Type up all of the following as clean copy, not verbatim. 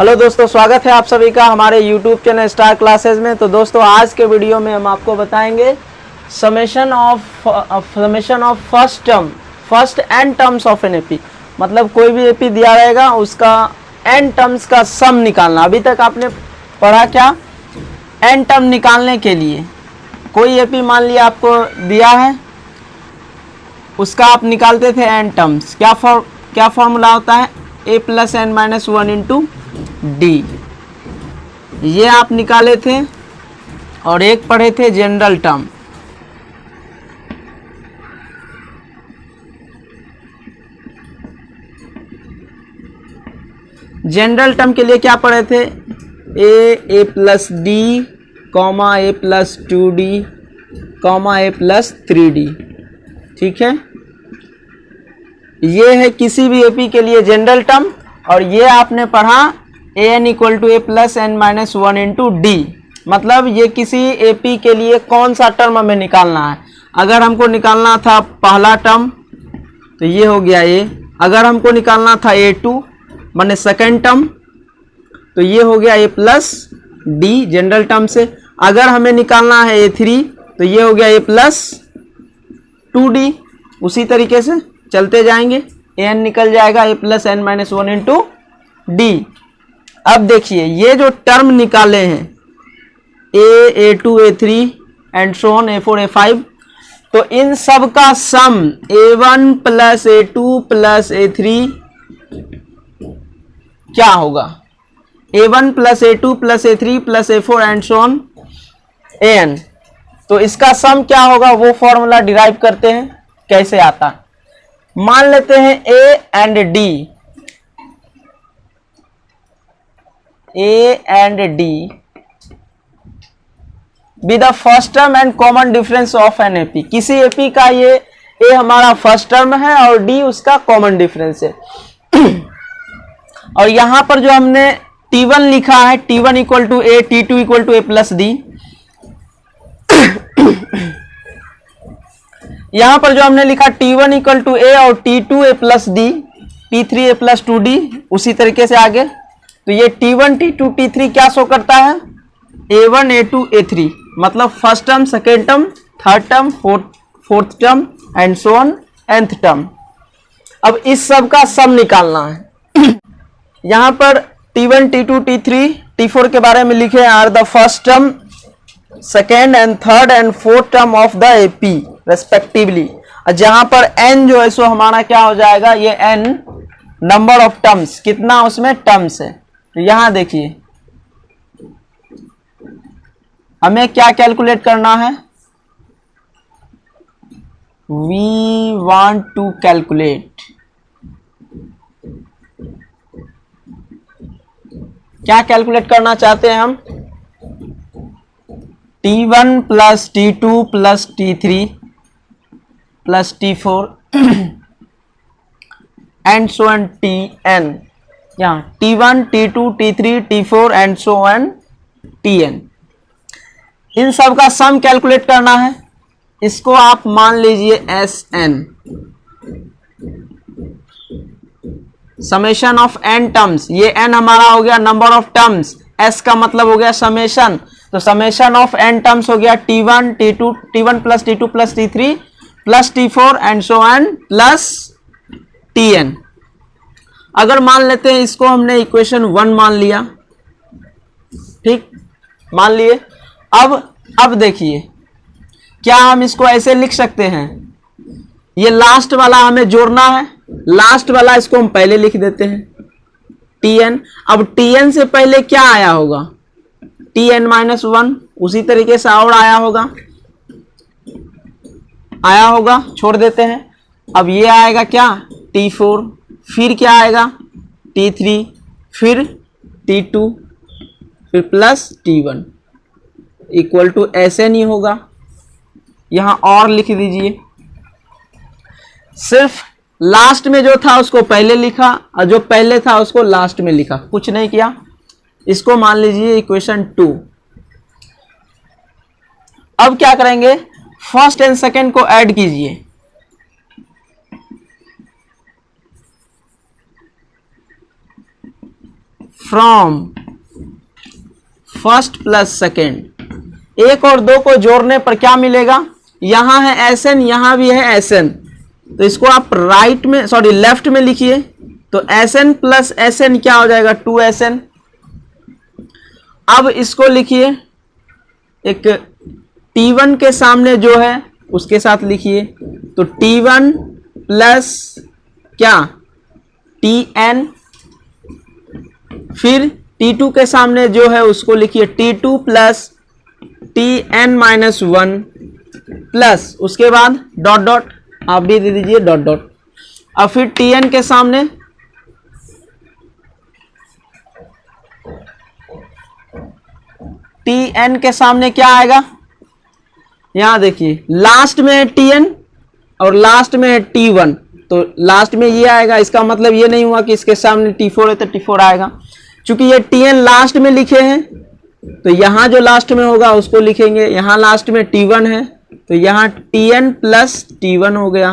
Hello दोस्तों, स्वागत है आप सभी का हमारे YouTube चैनल स्टार क्लासेस में। तो दोस्तों, आज के वीडियो में हम आपको बताएंगे summation of first n terms of an AP. मतलब कोई भी एपी दिया रहेगा उसका एन टर्म्स का सम निकालना। अभी तक आपने पढ़ा क्या? एन टर्म निकालने के लिए कोई एपी मान लिया आपको दिया है, उसका आप निकालते थे एन टर्म्स। क्या फॉर्मूला होता है? a plus N minus one into D. ये आप निकाले थे। और एक पढ़े थे जनरल टर्म। जनरल टर्म के लिए क्या पढ़े थे? ए प्लस डी कॉमा ए प्लस टू डी कॉमा ए प्लस थ्री डी। ठीक है, ये है किसी भी एपी के लिए जनरल टर्म। और ये आपने पढ़ा A N equal to A plus N minus one into D. मतलब ये किसी एपी के लिए कौन सा टर्म हमें निकालना है। अगर हमको निकालना था पहला टर्म तो ये हो गया ए। अगर हमको निकालना था ए टू माने सेकेंड टर्म तो ये हो गया ए प्लस डी जनरल टर्म से। अगर हमें निकालना है ए थ्री तो ये हो गया ए प्लस टू डी। उसी तरीके से चलते जाएंगे, ए एन निकल जाएगा A plus N minus one into D. अब देखिए ये जो टर्म निकाले हैं A two A three and so on A four A five, तो इन सब का sum A one plus A two plus A three क्या होगा? A one plus A two plus A three plus A four and so on A N. तो इसका सम क्या होगा वो फॉर्मूला डिराइव करते हैं। कैसे आता है? मान लेते हैं A and D be the first term and common difference of an AP. किसी एपी का ये ए हमारा फर्स्ट टर्म है और डी उसका कॉमन डिफरेंस है। और यहां पर जो हमने T1 लिखा है, T1 equal to a, T2 equal to A plus d. यहां पर जो हमने लिखा T1 इक्वल टू ए और T2 ए प्लस डी, T3 ए प्लस टू डी। उसी तरीके से आगे तो ये T1 T2 T3 क्या शो करता है? A1 A2 A3। मतलब first term, second term, third term, fourth term and so on nth term. अब इस सब का सम निकालना है। यहां पर T1 T2 T3 T4 के बारे में लिखे are the first term, second and third and fourth term of the AP respectively. जहां पर n जो है सो हमारा क्या हो जाएगा? ये n नंबर ऑफ टर्म्स, कितना उसमें टर्म्स है। तो यहां देखिए हमें क्या कैलकुलेट करना है? वी वांट टू कैलकुलेट, क्या कैलकुलेट करना चाहते हैं हम? T1 plus T2 plus T3 plus T4 and so on Tn। यहाँ T1 T2 T3 T4 and so on Tn। इन सब का सम कैलकुलेट करना है। इसको आप मान लीजिए Sn, summation of n terms. ये n हमारा हो गया नंबर ऑफ टर्म्स, s का मतलब हो गया समेशन। तो समेशन ऑफ n टर्म्स हो गया T1 plus T2 plus T3 plus T4 and so on plus Tn। अगर मान लेते हैं इसको हमने इक्वेशन 1 मान लिया, ठीक, मान लिए। अब देखिए क्या हम इसको ऐसे लिख सकते हैं? ये लास्ट वाला हमें जोड़ना है, लास्ट वाला इसको हम पहले लिख देते हैं Tn। अब Tn से पहले क्या आया होगा? Tn minus one. उसी तरीके से और आया होगा, छोड़ देते हैं। अब ये आएगा क्या? T4, फिर क्या आएगा? T3, फिर T2, फिर प्लस T1 इक्वल टू ऐसे नहीं होगा। यहां और लिख दीजिए। सिर्फ लास्ट में जो था उसको पहले लिखा और जो पहले था उसको लास्ट में लिखा, कुछ नहीं किया। इसको मान लीजिए इक्वेशन 2। अब क्या करेंगे? फर्स्ट एंड सेकेंड को ऐड कीजिए। फ्रॉम फर्स्ट प्लस सेकेंड, एक और दो को जोड़ने पर क्या मिलेगा, यहां है एस एन, यहां भी है एस एन, तो इसको आप राइट में लेफ्ट में लिखिए, तो S N plus S N क्या हो जाएगा, 2SN। अब इसको लिखिए, एक T1 के सामने जो है उसके साथ लिखिए, तो T1 प्लस क्या, TN, फिर T2 के सामने जो है उसको लिखिए T2 प्लस TN-1 प्लस, उसके बाद डॉट डॉट आप भी दे दीजिए डॉट डॉट। अब फिर Tn के सामने Tn के सामने क्या आएगा, यहां देखिए लास्ट में है Tn और लास्ट में है T1, तो लास्ट में ये आएगा, इसका मतलब ये नहीं हुआ कि इसके सामने T4 है तो T4 आएगा। चूंकि ये Tn लास्ट में लिखे हैं तो यहां जो लास्ट में होगा उसको लिखेंगे, यहां लास्ट में T1 है तो यहां Tn प्लस T1 हो गया।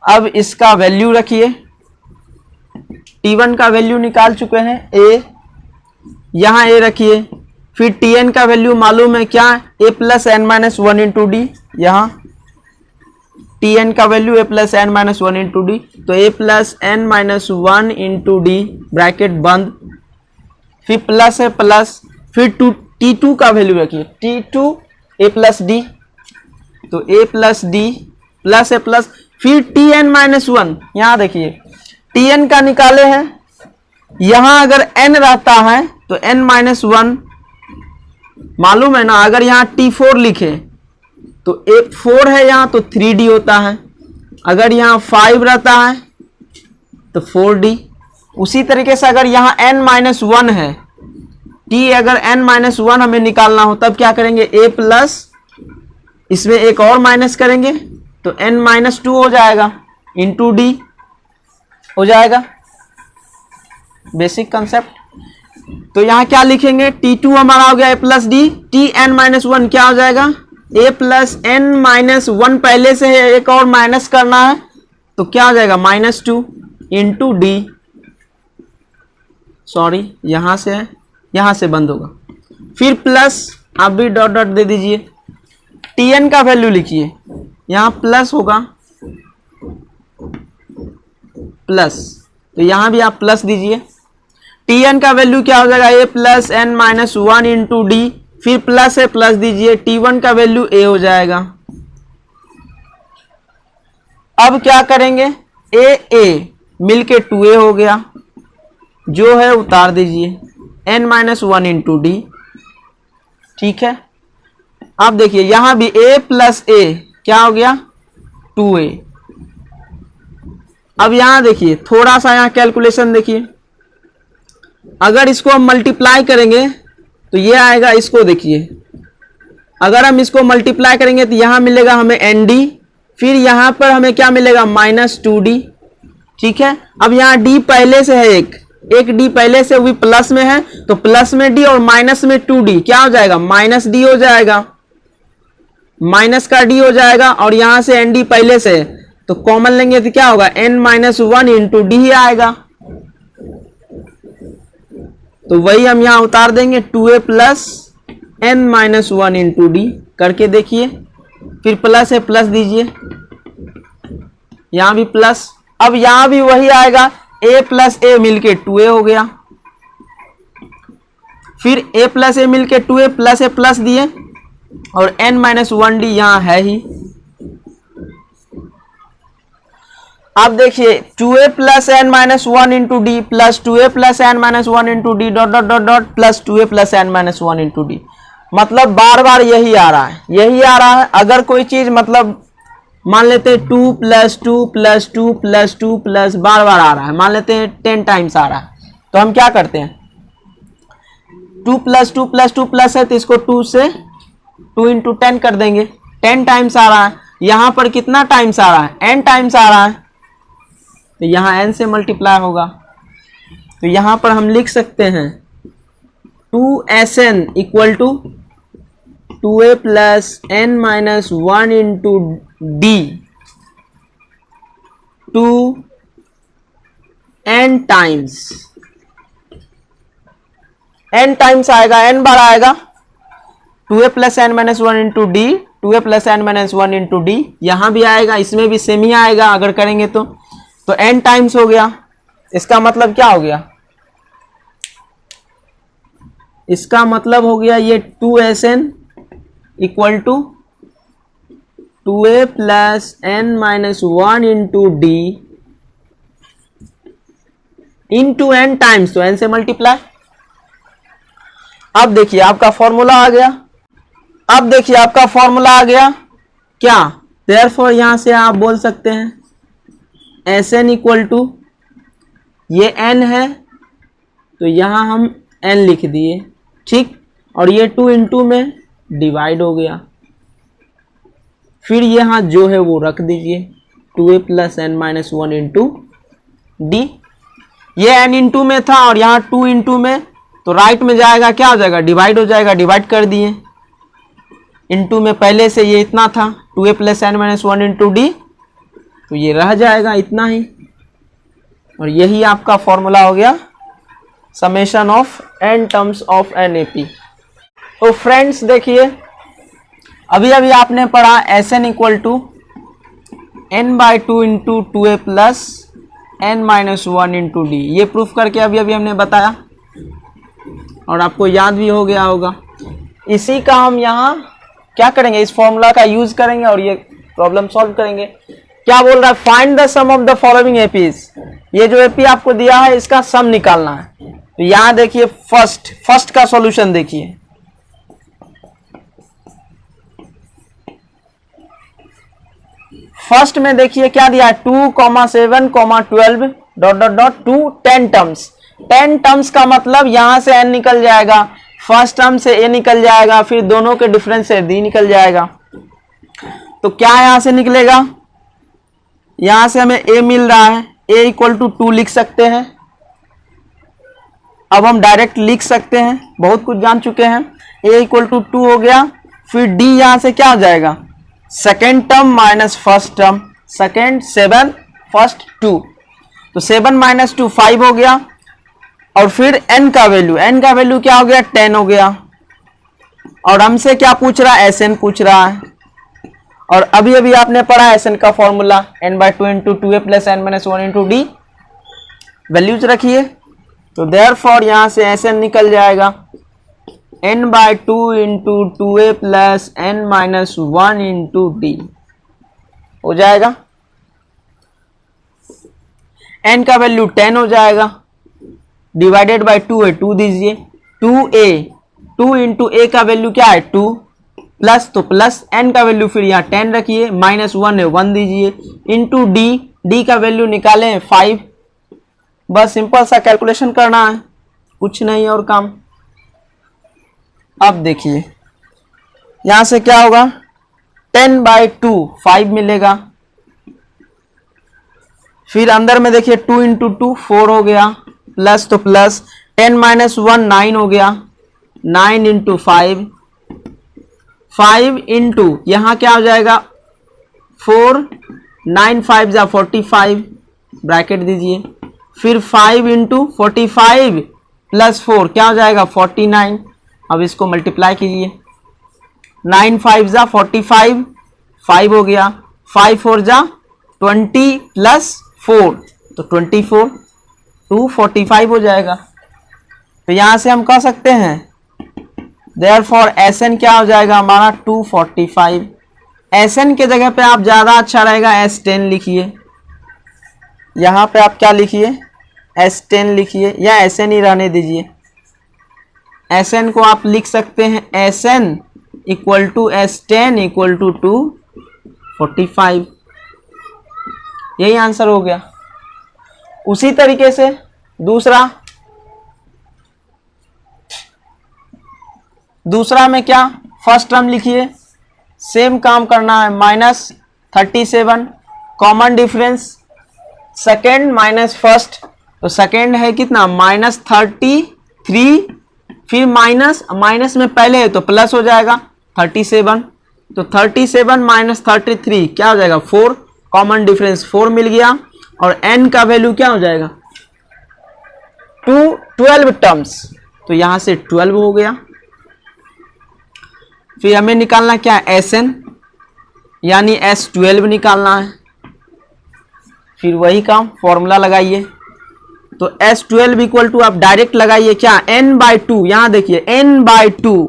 अब इसका वैल्यू रखिए, T1 का वैल्यू निकाल चुके हैं A, यहां A रखिए, फिर Tn का वैल्यू मालूम है क्या, A plus n-1 into D, यहाँ Tn का value A plus n-1 into D, तो A plus n-1 into D bracket बंद, फिर प्लस है प्लस, फिर T2 का वैल्यू रखिए, T2 A प्लस डी, तो A प्लस डी प्लस है प्लस, फिर Tn-1, यहां देखिए Tn का निकाले हैं, यहां अगर n रहता है तो n-1 मालूम है ना, अगर यहां T4 लिखे तो A4 है यहां तो 3D होता है, अगर यहां 5 रहता है तो 4D। उसी तरीके से अगर यहां n-1 है, T अगर n-1 हमें निकालना हो तब क्या करेंगे, A प्लस, इसमें एक और माइनस करेंगे तो n-2 हो जाएगा इंटू डी हो जाएगा, बेसिक कंसेप्ट। तो यहां क्या लिखेंगे, T2 हमारा हो गया A प्लस डी, Tn-1 क्या हो जाएगा, A प्लस n-1 पहले से है, एक और माइनस करना है तो क्या हो जाएगा, -2 इंटू डी, सॉरी यहां से है, यहां से बंद होगा, फिर प्लस, आप भी डॉट डॉट दे दीजिए, Tn का वैल्यू लिखिए, यहां प्लस होगा प्लस, तो यहां भी आप प्लस दीजिए, Tn का वैल्यू क्या हो जाएगा, A plus n-1 into D, फिर प्लस है प्लस दीजिए, T1 का वैल्यू A हो जाएगा। अब क्या करेंगे, A मिलके 2A हो गया, जो है उतार दीजिए, n-1 इंटू डी, ठीक है। अब देखिए यहां भी A प्लस A क्या हो गया, 2A। अब यहां देखिए थोड़ा सा यहां कैलकुलेशन देखिए, अगर इसको हम मल्टीप्लाई करेंगे तो ये आएगा, इसको देखिए अगर हम इसको मल्टीप्लाई करेंगे तो यहां मिलेगा हमें ND, फिर यहां पर हमें क्या मिलेगा, -2D, ठीक है। अब यहां D पहले से है, एक D पहले से भी प्लस में है तो प्लस में D और माइनस में 2D क्या हो जाएगा, -D हो जाएगा, माइनस का D हो जाएगा, और यहां से ND पहले से है तो कॉमन लेंगे तो क्या होगा, n-1 इंटू डी ही आएगा, तो वही हम यहां उतार देंगे, 2A plus n-1 into D करके देखिए, फिर प्लस है प्लस दीजिए, यहां भी प्लस, अब यहां भी वही आएगा, A प्लस A मिलके 2A हो गया, फिर A प्लस A मिलके 2A प्लस A प्लस दिए, और n-1D यहां है ही। अब देखिए 2A plus n-1 into D plus 2A plus n-1 into D dot dot dot dot plus 2A plus n-1 into D, मतलब बार बार यही आ रहा है, यही आ रहा है। अगर कोई चीज मतलब मान लेते हैं 2 प्लस 2 प्लस 2 प्लस 2 प्लस बार बार आ रहा है, मान लेते हैं 10 टाइम्स आ रहा है, तो हम क्या करते हैं, 2 प्लस 2 प्लस 2 प्लस है तो इसको 2 से 2 इंटू 10 कर देंगे, 10 टाइम्स आ रहा है, यहां पर कितना टाइम्स आ रहा है, n टाइम्स आ रहा है, तो यहां n से मल्टीप्लाई होगा, तो यहां पर हम लिख सकते हैं 2SN equal to 2A plus n-1 into D to n times n times आएगा, n बार आएगा 2a plus n minus 1 into D, 2a plus n minus 1 into D, यहां भी आएगा, इसमें भी सेम ही आएगा अगर करेंगे तो n टाइम्स हो गया। इसका मतलब क्या हो गया, इसका मतलब हो गया ये 2sn equal to 2a plus n minus 1 into D into n times, तो n से मल्टीप्लाई। अब देखिए आपका फॉर्मूला आ गया, अब देखिए आपका फॉर्मूला आ गया क्या, देयरफॉर यहां से आप बोल सकते हैं Sn इक्वल टू, ये n है तो यहां हम n लिख दिए, ठीक, और ये 2 इंटू में डिवाइड हो गया, फिर यहां जो है वो रख दीजिए 2a plus n minus 1 into D, ये n इंटू में था और यहाँ 2 इंटू में, तो राइट में जाएगा क्या हो जाएगा, डिवाइड हो जाएगा, डिवाइड कर दिए, इंटू में पहले से ये इतना था 2a plus n minus 1 into D, तो ये रह जाएगा इतना ही, और यही आपका फॉर्मूला हो गया summation of n terms of NAP। तो फ्रेंड्स देखिए अभी अभी आपने पढ़ा Sn equal to n/2 into 2a plus n minus 1 into D, ये प्रूफ करके अभी अभी हमने बताया और आपको याद भी हो गया होगा। इसी का हम यहाँ क्या करेंगे, इस फॉर्मूला का यूज करेंगे और ये प्रॉब्लम सॉल्व करेंगे। क्या बोल रहा है, find the sum of the following APs, ये जो एपी आपको दिया है इसका सम निकालना है। तो यहाँ देखिए फर्स्ट का सॉल्यूशन देखिए, फर्स्ट में देखिए क्या दिया है 2, 7, 12 dot dot dot 2 10 terms, 10 terms का मतलब यहां से n निकल जाएगा, फर्स्ट टर्म से a निकल जाएगा, फिर दोनों के डिफरेंस से d निकल जाएगा। तो क्या यहां से निकलेगा, यहां से हमें a मिल रहा है, a इक्वल टू 2 लिख सकते हैं, अब हम डायरेक्ट लिख सकते हैं, बहुत कुछ जान चुके हैं, a इक्वल टू 2 हो गया, फिर d यहां से क्या हो जाएगा, second term minus first term, second 7 first 2, तो 7 माइनस 2 5 हो गया, और फिर n का वैल्यू क्या हो गया 10 हो गया, और हमसे क्या पूछ रहा है, Sn पूछ रहा है, और अभी अभी आपने पढ़ा Sn का formula n/2 into 2a plus n minus 1 into D, values रखिए, तो देयरफॉर यहां से Sn निकल जाएगा n/2 into 2a plus n minus 1 into D हो जाएगा, n का वैल्यू 10 हो जाएगा, डिवाइडेड बाय 2 है 2 दीजिए, 2a 2 इंटू a का वैल्यू क्या है 2, प्लस तो प्लस n का वैल्यू फिर यहाँ 10 रखिए, माइनस 1 है 1 दीजिए, इंटू d का वैल्यू निकाले 5, बस सिंपल सा कैलकुलेशन करना है, कुछ नहीं और काम। अब देखिए यहां से क्या होगा 10/2 5 मिलेगा, फिर अंदर में देखिए 2 इंटू 2 4 हो गया, प्लस तो प्लस 10 माइनस 1 9 हो गया, 9 इंटू 5 5 इंटू यहाँ क्या हो जाएगा 4, 9 5 जा 45 ब्रैकेट दीजिए, फिर 5 इंटू 45 प्लस 4 क्या हो जाएगा 49, अब इसको मल्टीप्लाई कीजिए, 9 5 जा 45 5 हो गया, 5 4 जा 20 प्लस 4 तो 24 245 हो जाएगा। तो यहां से हम कह सकते हैं देयरफॉर Sn क्या हो जाएगा हमारा 245, Sn के जगह पे आप ज़्यादा अच्छा रहेगा S10 लिखिए, यहाँ पे आप क्या लिखिए S10 लिखिए, या Sn ही रहने दीजिए, Sn को आप लिख सकते हैं Sn equal to S10 equal to 245, यही आंसर हो गया। उसी तरीके से दूसरा में क्या फर्स्ट टर्म लिखिए, सेम काम करना है, -37 common difference second minus first, तो सेकेंड है कितना -33, फिर माइनस में पहले है तो प्लस हो जाएगा 37, तो 37 माइनस 33 क्या हो जाएगा 4, कॉमन डिफरेंस 4 मिल गया, और n का वैल्यू क्या हो जाएगा 12 टर्म्स, तो यहाँ से 12 हो गया। फिर हमें निकालना क्या, Sn यानी S12 निकालना है। फिर वही काम, फॉर्मूला लगाइए। तो S12 इक्वल टू आप डायरेक्ट लगाइए क्या, n/2। यहाँ देखिए n/2,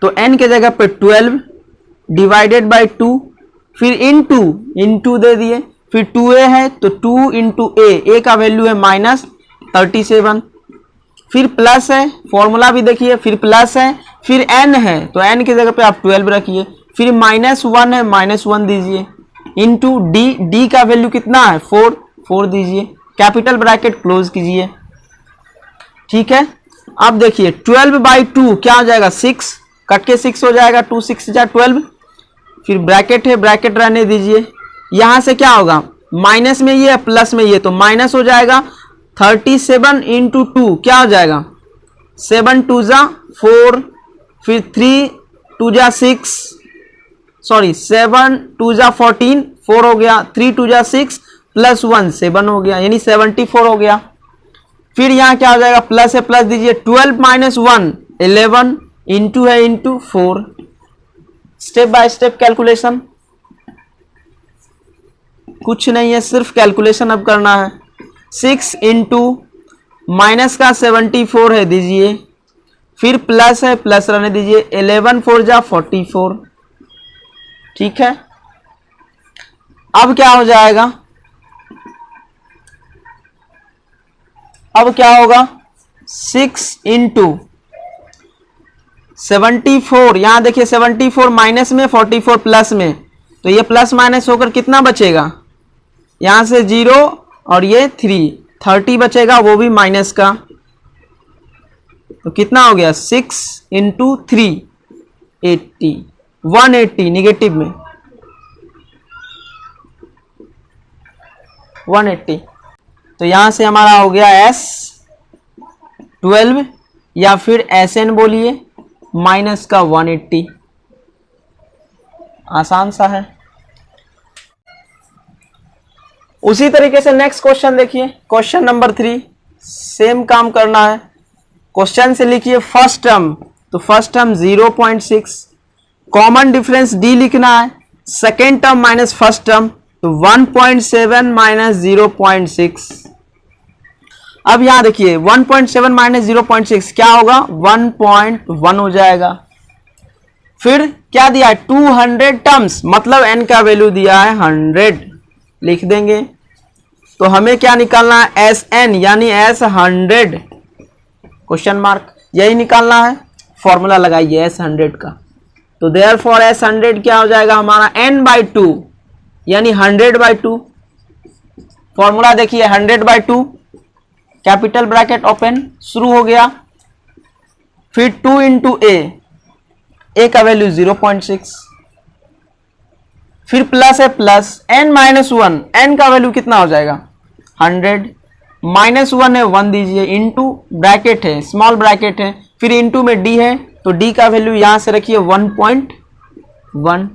तो n के जगह पे 12 डिवाइडेड बाई 2, फिर इंटू दे दिए, फिर 2a है तो 2 इंटू a का वैल्यू है -37, फिर प्लस है, फॉर्मूला भी देखिए, फिर प्लस है, फिर n है तो n की जगह पे आप 12 रखिए, फिर -1 है -1 दीजिए, इंटू d का वैल्यू कितना है 4 दीजिए, कैपिटल ब्रैकेट क्लोज कीजिए। ठीक है, अब देखिए 12/2 क्या हो जाएगा, 6 कट के 6 हो जाएगा, 2 6 जा 12, फिर ब्रैकेट है, ब्रैकेट रहने दीजिए। यहां से क्या होगा, माइनस में ये प्लस में ये, तो माइनस हो जाएगा 37 इंटू 2 क्या हो जाएगा, 7 2 जा 4, फिर 3 2 जा 6, सॉरी 7 2 जा 14, 4 हो गया, 3 2 जा 6 प्लस 1 7 हो गया, यानी 74 हो गया। फिर यहाँ क्या हो जाएगा, प्लस है प्लस दीजिए, 12 - 1 11, इंटू है into 4। Step by step calculation, कुछ नहीं है, सिर्फ कैलकुलेशन अब करना है। 6 इंटू माइनस का 74 है दीजिए, फिर प्लस है प्लस रहने दीजिए, 11 4 जा 44। ठीक है, अब क्या हो जाएगा, अब क्या होगा, 6 इंटू 74, यहां देखिए 74 माइनस में 44 प्लस में, तो ये प्लस माइनस होकर कितना बचेगा, यहां से 0 और ये 30 बचेगा, वो भी माइनस का, तो कितना हो गया 6 इंटू 3 80, 180 निगेटिव में 180, तो यहां से हमारा हो गया S12 या फिर Sn बोलिए माइनस का 180। आसान सा है। उसी तरीके से नेक्स्ट क्वेश्चन देखिए, क्वेश्चन नंबर 3, सेम काम करना है। क्वेश्चन से लिखिए फर्स्ट टर्म, तो first term 0.6, common difference d लिखना है, second term minus first term, तो 1.7 माइनस 0.6। अब यहां देखिए 1.7 माइनस 0.6 क्या होगा, 1.1 हो जाएगा। फिर क्या दिया है, 200 टर्म्स, मतलब n का वैल्यू दिया है 100, लिख देंगे। तो हमें क्या निकालना है, Sn यानी S100 क्वेश्चन मार्क, यही निकालना है। फॉर्मूला लगाइए S100 का, तो देयरफॉर S100 क्या हो जाएगा हमारा, n/2 यानी 100/2। फॉर्मूला देखिए 100/2, कैपिटल ब्रैकेट ओपन, शुरू हो गया, फिर 2 इंटू a का वैल्यू 0.6, फिर प्लस है प्लस, n-1, n का वैल्यू कितना हो जाएगा 100, -1 है 1 दीजिए, इंटू ब्रैकेट है स्मॉल ब्रैकेट है, फिर इंटू में d है, तो d का वैल्यू यहां से रखिए 1.1,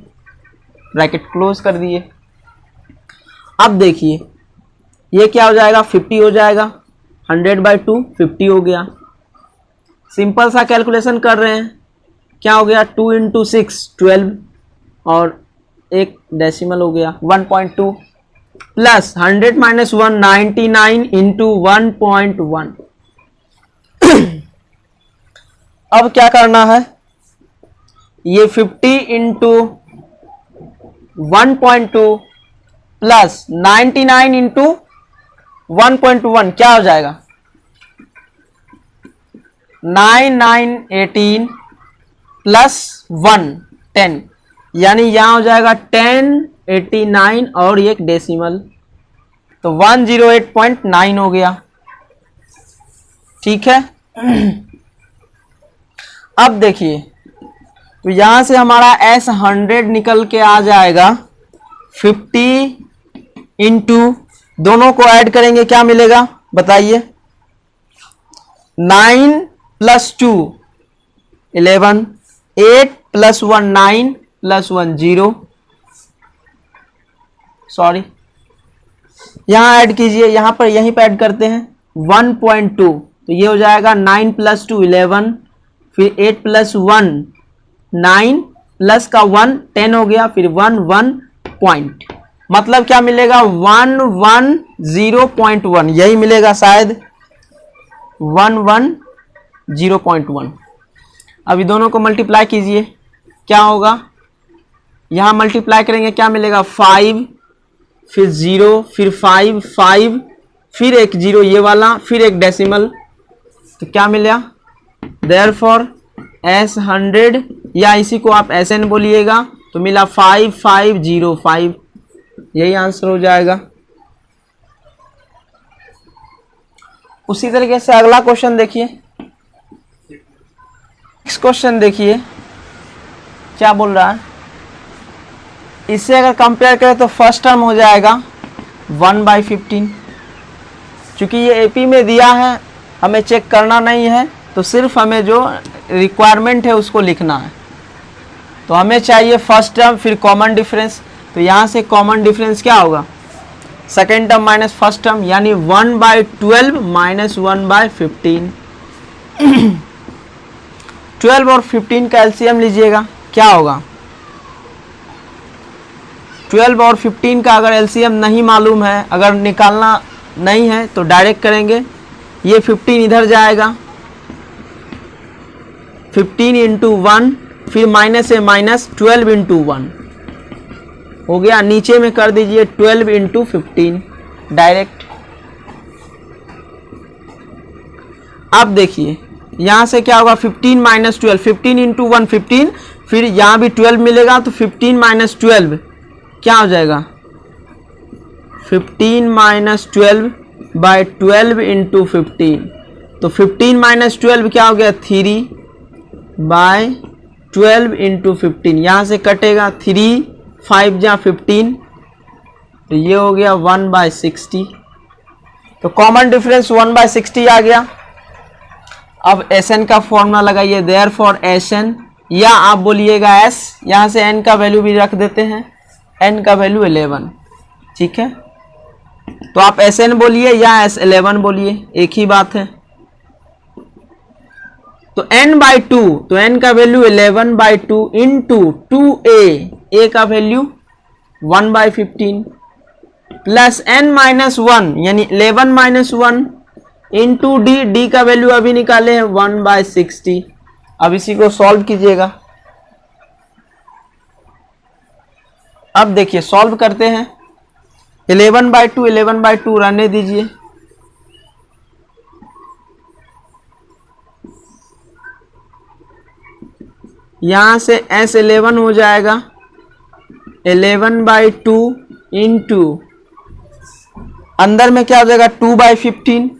ब्रैकेट क्लोज कर दिए। अब देखिए ये क्या हो जाएगा, 50 हो जाएगा, 100/2 50 हो गया। सिंपल सा कैलकुलेशन कर रहे हैं, क्या हो गया, 2 इंटू 6 12, और एक डेसिमल हो गया 1.2, प्लस 100 - 1 99 इंटू 1.1। अब क्या करना है, ये 50 इंटू 1.2 प्लस 99 इंटू 1.1 क्या हो जाएगा, 9918 प्लस 1 10, यानी यहां हो जाएगा 1089 और एक डेसिमल, तो 108.9 हो गया। ठीक है, अब देखिए तो यहां से हमारा S100 निकल के आ जाएगा 50 इंटू, दोनों को ऐड करेंगे क्या मिलेगा बताइए, 9 + 2 11, 8 + 1 9 + 1 0, यहां ऐड कीजिए, यहां पर यहीं पर ऐड करते हैं 1.2, तो ये हो जाएगा 9 + 2 11, फिर 8 + 1 9 प्लस का 1 10 हो गया, फिर 1 1 पॉइंट, मतलब क्या मिलेगा 110.1, यही मिलेगा शायद 110.1। अभी दोनों को मल्टीप्लाई कीजिए, क्या होगा, यहाँ मल्टीप्लाई करेंगे क्या मिलेगा 5, फिर 0, फिर 5 5, फिर एक 0 ये वाला, फिर एक डेसिमल, तो क्या मिला, देयरफॉर S100 या इसी को आप SN बोलिएगा, तो मिला 5505, यही आंसर हो जाएगा। उसी तरीके से अगला क्वेश्चन देखिए, नेक्स्ट क्वेश्चन देखिए क्या बोल रहा है। इससे अगर कंपेयर करें तो फर्स्ट टर्म हो जाएगा 1/15, क्योंकि ये एपी में दिया है, हमें चेक करना नहीं है, तो सिर्फ हमें जो रिक्वायरमेंट है उसको लिखना है। तो हमें चाहिए फर्स्ट टर्म फिर कॉमन डिफरेंस, तो यहाँ से कॉमन डिफरेंस क्या होगा, second term minus first term, यानी 1/12 माइनस 1/15। 12 और 15 का एलसीएम लीजिएगा, क्या होगा, 12 और 15 का अगर एलसीएम नहीं मालूम है, अगर निकालना नहीं है तो डायरेक्ट करेंगे, ये 15 इधर जाएगा, 15 × 1, फिर माइनस है माइनस 12 × 1 हो गया, नीचे में कर दीजिए 12 × 15 डायरेक्ट। अब देखिए यहाँ से क्या होगा, 15 - 12, 15 × 1 15, फिर यहाँ भी 12 मिलेगा, तो 15 - 12 क्या हो जाएगा, 15 - 12/12 × 15, तो 15 - 12 क्या हो गया, 3/12 × 15, यहाँ से कटेगा 3 5 जा 15, तो ये हो गया 1/60, तो कॉमन डिफरेंस 1/60 आ गया। अब SN का फॉर्मूला लगाइए, देयरफॉर SN, या आप बोलिएगा S, यहाँ से N का वैल्यू भी रख देते हैं, N का वैल्यू 11, ठीक है, तो आप SN बोलिए या S11 बोलिए, एक ही बात है। तो n/2, तो n का वैल्यू 11/2 इंटू 2a का वैल्यू 1/15 प्लस n-1 यानी 11 - 1 इंटू d का वैल्यू अभी निकाले हैं 1/60। अब इसी को सॉल्व कीजिएगा। अब देखिए सॉल्व करते हैं, 11/2 रहने दीजिए, यहाँ से S11 हो जाएगा 11/2 इंटू अंदर में क्या हो जाएगा 2/15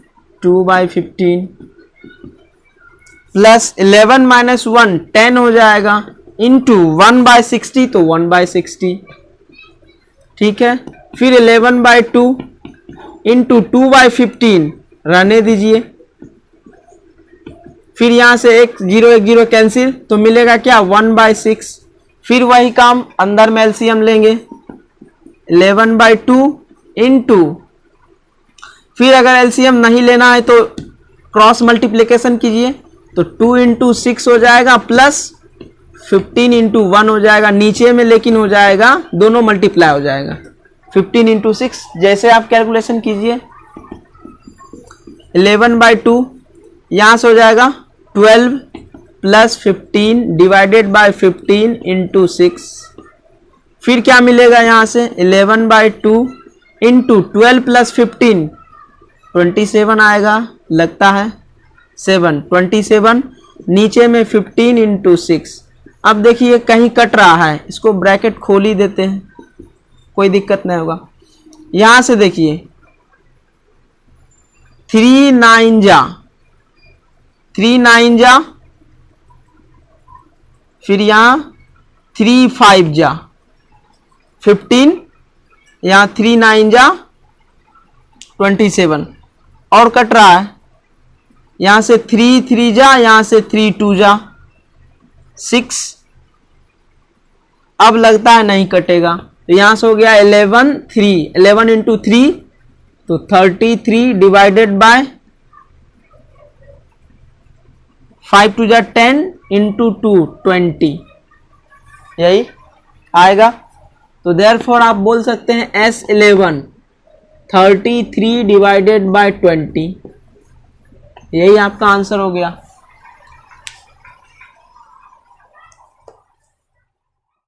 प्लस 11 - 1 10 हो जाएगा इंटू 1/60, तो 1/60, ठीक है। फिर 11/2 इंटू 2/15 रहने दीजिए, फिर यहाँ से एक 0 कैंसिल, तो मिलेगा क्या 1/6। फिर वही काम अंदर में एलसीएम लेंगे 11/2 इंटू, फिर अगर एलसीएम नहीं लेना है तो क्रॉस मल्टीप्लिकेशन कीजिए, तो 2 × 6 हो जाएगा प्लस 15 × 1 हो जाएगा, नीचे में लेकिन हो जाएगा दोनों मल्टीप्लाई हो जाएगा 15 × 6, जैसे आप कैलकुलेशन कीजिए 11/2 यहाँ से हो जाएगा 12 प्लस 15 डिवाइडेड बाय 15 × 6, फिर क्या मिलेगा यहाँ से 11/2 इंटू 12 प्लस 15 27 आएगा, लगता है 7 27, नीचे में 15 × 6। अब देखिए कहीं कट रहा है, इसको ब्रैकेट खोल ही देते हैं, कोई दिक्कत नहीं होगा। यहाँ से देखिए 3 9 जा, फिर यहाँ 3 5 जा 15, यहाँ 3 9 जा 27 और कट रहा है, यहाँ से 3 3 जा, यहाँ से 3 2 जा 6, अब लगता है नहीं कटेगा, तो यहाँ से हो गया 11 × 3, तो 33 डिवाइडेड बाय 5 टू जा 10 इंटू 2 20, यही आएगा। तो देयरफॉर आप बोल सकते हैं S11 33 डिवाइडेड बाय 20, यही आपका आंसर हो गया।